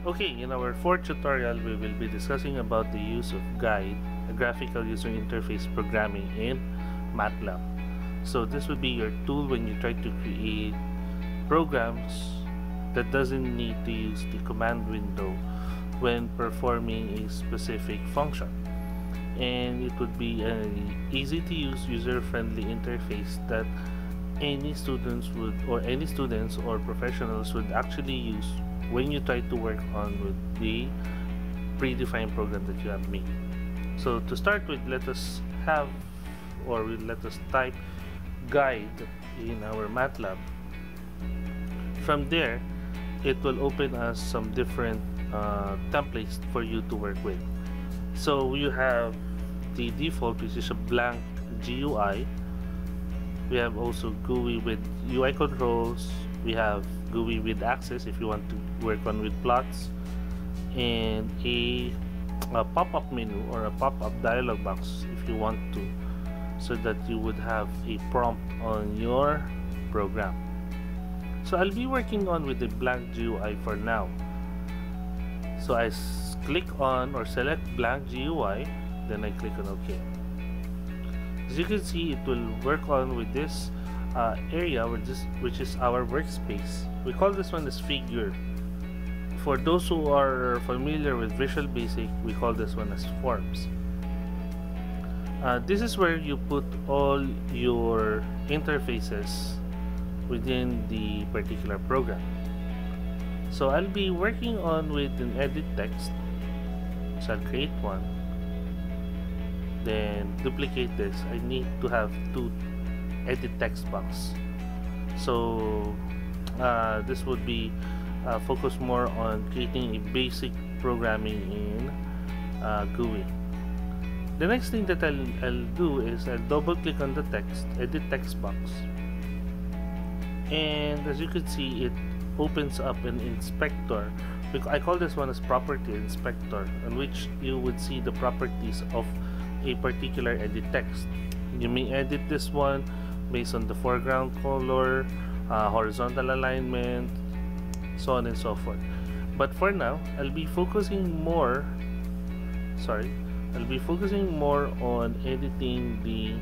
Okay, in our fourth tutorial, we will be discussing about the use of guide, a graphical user interface programming in Matlab. So this would be your tool when you try to create programs that doesn't need to use the command window when performing a specific function. And it would be an easy to use, user-friendly interface that any students or professionals would actually use when you try to work on with the predefined program that you have made. So to start with, let us type guide in our Matlab. From there, it will open us some different templates for you to work with. So you have the default, which is a blank GUI. We have also GUI with UI controls. We have GUI with access if you want to work on with plots, and a pop-up menu or a pop-up dialog box if you want to, so that you would have a prompt on your program. So I'll be working on with the blank GUI for now. So I click on or select blank GUI, then I click on OK. As you can see, it will work on with this area which is our workspace. We call this one as figure. For those who are familiar with Visual Basic, we call this one as forms. This is where you put all your interfaces within the particular program. So I'll be working on with an edit text. So I'll create one, then duplicate this. I need to have two edit text box. So this would be focused more on creating a basic programming in GUI. The next thing that I'll do is I'll double click on the text, edit text box, and as you can see, it opens up an inspector. I call this one as property inspector, in which you would see the properties of a particular edit text. You may edit this one based on the foreground color, horizontal alignment, so on and so forth. But for now, I'll be focusing more on editing the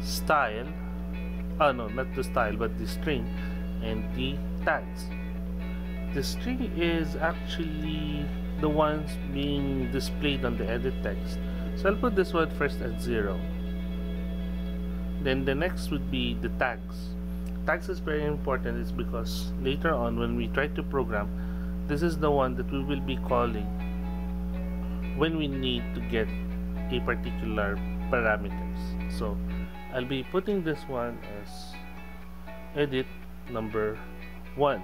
style. No, not the style, but the string and the tags. The string is actually the ones being displayed on the edit text. So I'll put this one first at 0. Then the next would be the tags. Tags is very important. It's because later on when we try to program, this is the one that we will be calling when we need to get a particular parameters. So I'll be putting this one as edit number 1.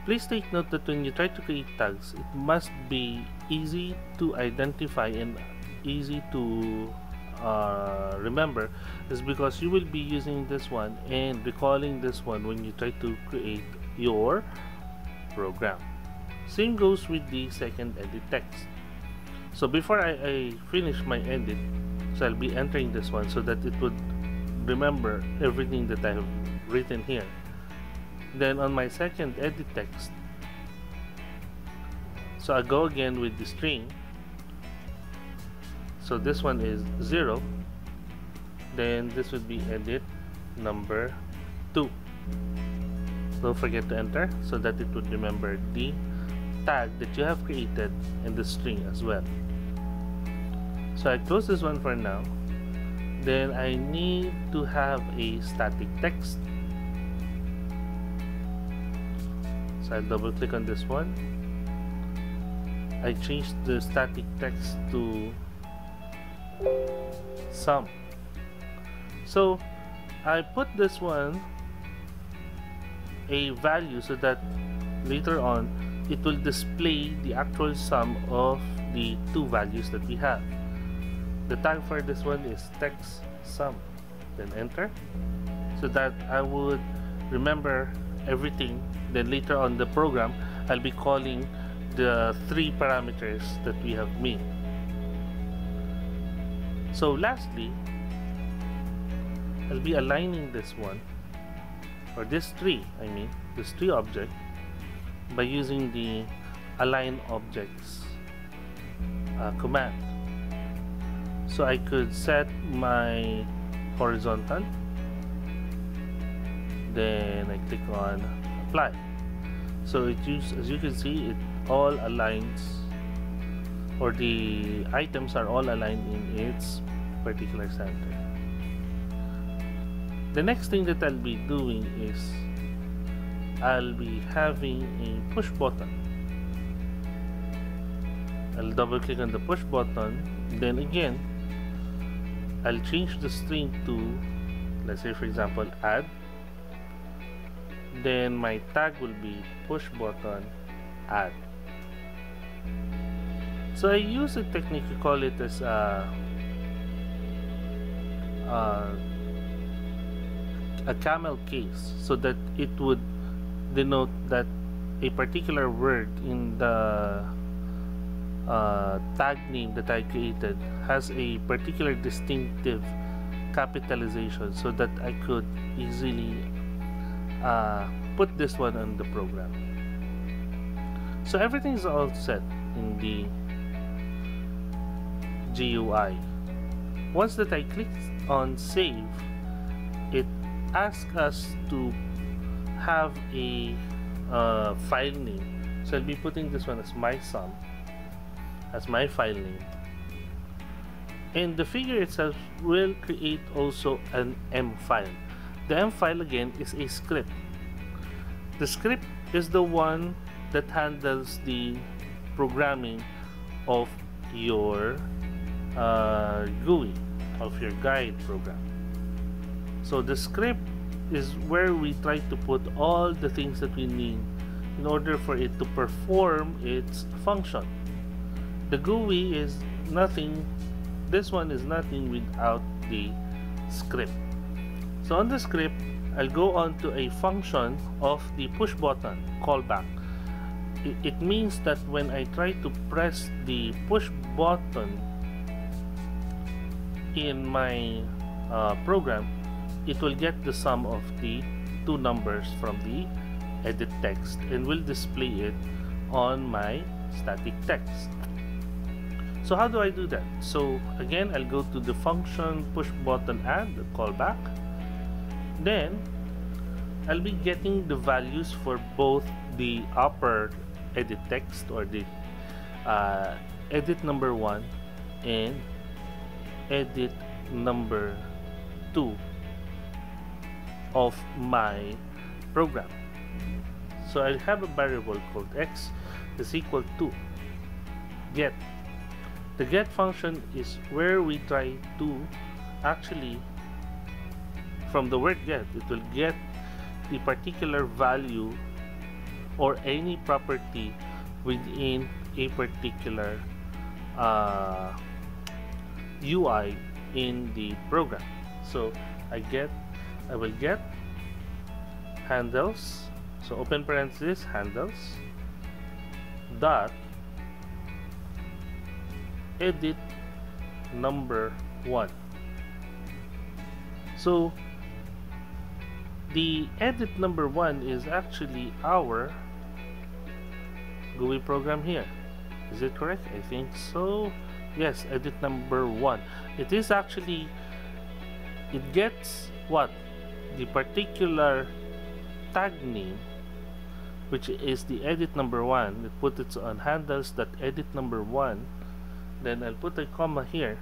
Please take note that when you try to create tags, it must be easy to identify and easy to remember, is because you will be using this one and recalling this one when you try to create your program. Same goes with the second edit text. So before I finish my edit, so I'll be entering this one so that it would remember everything that I have written here. Then on my second edit text, so I go again with the string. So this one is 0. Then this would be edit number 2. Don't forget to enter so that it would remember the tag that you have created in the string as well. So I close this one for now. Then I need to have a static text. So I double click on this one. I changed the static text to sum. So I put this one a value so that later on it will display the actual sum of the two values that we have. The tag for this one is text sum. Then enter, so that I would remember everything. Then later on the program, I'll be calling the 3 parameters that we have made. So lastly, I'll be aligning this one, or this tree, this tree object, by using the align objects command. So I could set my horizontal, then I click on apply. So as you can see, it all aligns, or the items are all aligned in its particular center. The next thing that I'll be doing is I'll be having a push button. I'll double click on the push button, then again I'll change the string to, let's say for example, add. Then my tag will be push button add. So I use a technique, we call it as a camel case, so that it would denote that a particular word in the tag name that I created has a particular distinctive capitalization, so that I could easily put this one on the program. So everything is all set in the GUI. Once that I click on save, it asks us to have a file name. So I'll be putting this one as my sum, as my file name, and the figure itself will create also an M file. The M file again is a script. The script is the one that handles the programming of your GUI, of your guide program. So the script is where we try to put all the things that we need in order for it to perform its function. The GUI is nothing, this one is nothing without the script. So on the script, I'll go on to a function of the push button callback. It means that when I try to press the push button in my program, it will get the sum of the two numbers from the edit text and will display it on my static text. So how do I do that? So again, I'll go to the function push button add callback. Then I'll be getting the values for both the upper edit text, or the edit number 1 and edit number 2 of my program. So I'll have a variable called x is equal to get. The get function is where we try to actually, from the word get, it will get the particular value or any property within a particular UI in the program. So I will get handles, so open parenthesis handles dot edit number 1. So the edit number 1 is actually our GUI program here. Is it correct? I think so. Yes, edit number 1. It is actually, it gets what? The particular tag name, which is the edit number 1. It put it on handles.edit number 1. Then I'll put a comma here.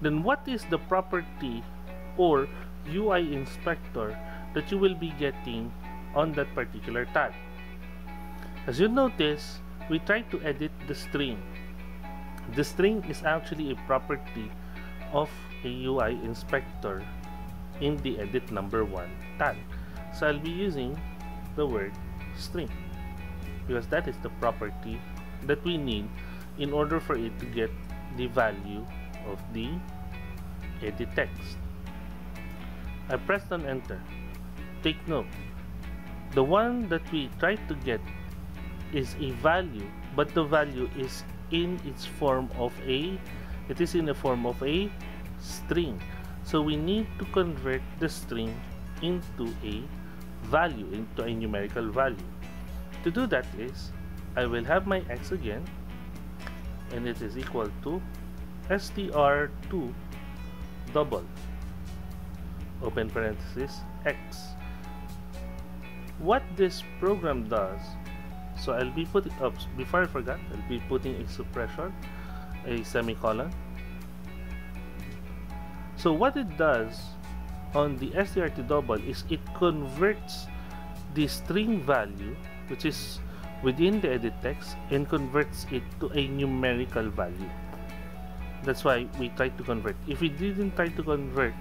Then what is the property or UI inspector that you will be getting on that particular tag? As you notice, we try to edit the string. The string is actually a property of a UI inspector in the edit number 1 tag. So I'll be using the word string because that is the property that we need in order for it to get the value of the edit text. I pressed on enter. Take note, the one that we try to get is a value, but the value is in its form of a string. So we need to convert the string into a value, into a numerical value. to do that is, I will have my x again, and it is equal to str2 double, open parenthesis, x. What this program does, so I'll be putting, before I forgot, I'll be putting a suppression, a semicolon. So what it does on the str2 double is it converts the string value, which is within the edit text, and converts it to a numerical value. That's why we try to convert. If we didn't try to convert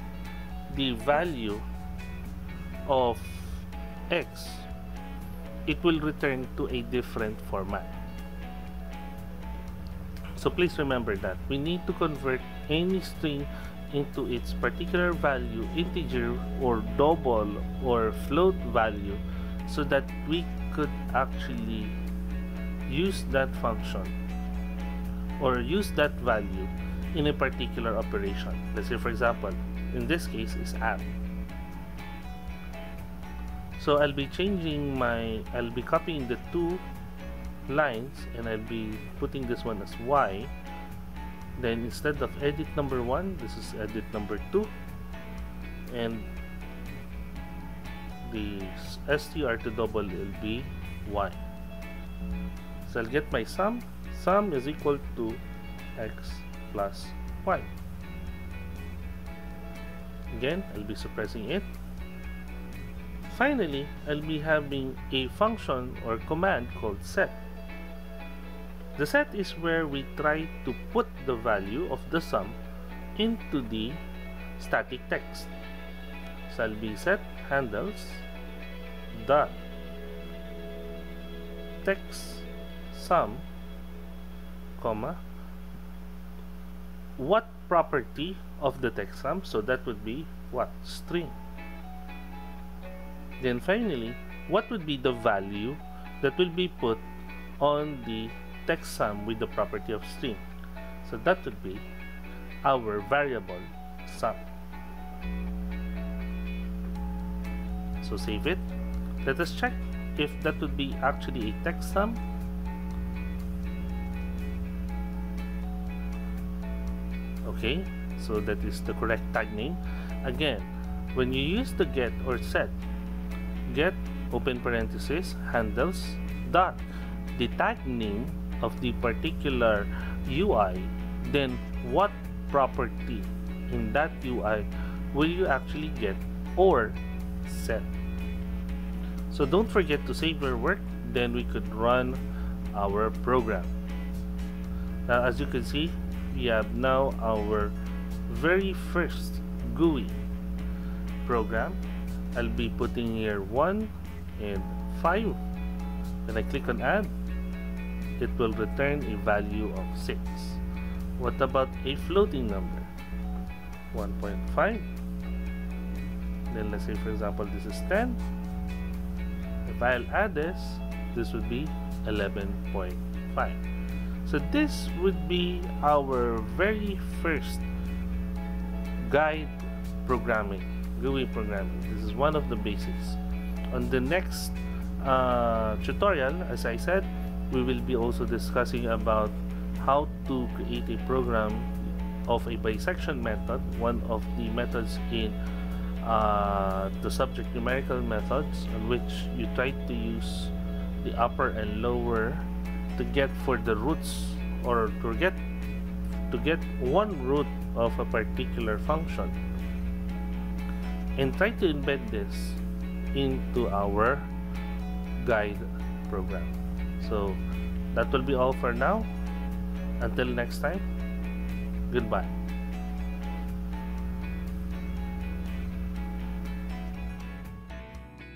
the value of x, it will return to a different format. So please remember that we need to convert any string into its particular value, integer or double or float value, so that we could actually use that function or use that value in a particular operation. Let's say, for example, in this case is add. So I'll be changing I'll be copying the two lines, and I'll be putting this one as y. Then instead of edit number 1, this is edit number 2, and the str2 double will be y. So I'll get my sum. Sum is equal to x plus y. Again, I'll be suppressing it. Finally, I'll be having a function or command called set. The set is where we try to put the value of the sum into the static text. So I'll be set handles dot text sum, comma, what property of the text sum, so that would be what? String. Then finally, what would be the value that will be put on the text sum with the property of string? So that would be our variable sum. So save it. Let us check if that would be actually a text sum. Okay, so that is the correct tag name. Again, when you use the get or set, get open parenthesis handles dot the tag name of the particular UI, then what property in that UI will you actually get or set. So don't forget to save your work, then we could run our program. Now as you can see, we have now our very first GUI program. I'll be putting here 1 and 5. When I click on add, it will return a value of 6. What about a floating number? 1.5. Then let's say, for example, this is 10. If I'll add this, this would be 11.5. So this would be our very first guide programming, GUI programming. This is one of the basics. On the next tutorial, as I said, we will be also discussing about how to create a program of a bisection method, one of the methods in the subject numerical methods, on which you try to use the upper and lower to get for the roots, or to get one root of a particular function, and try to embed this into our guide program. So that will be all for now. Until next time, goodbye.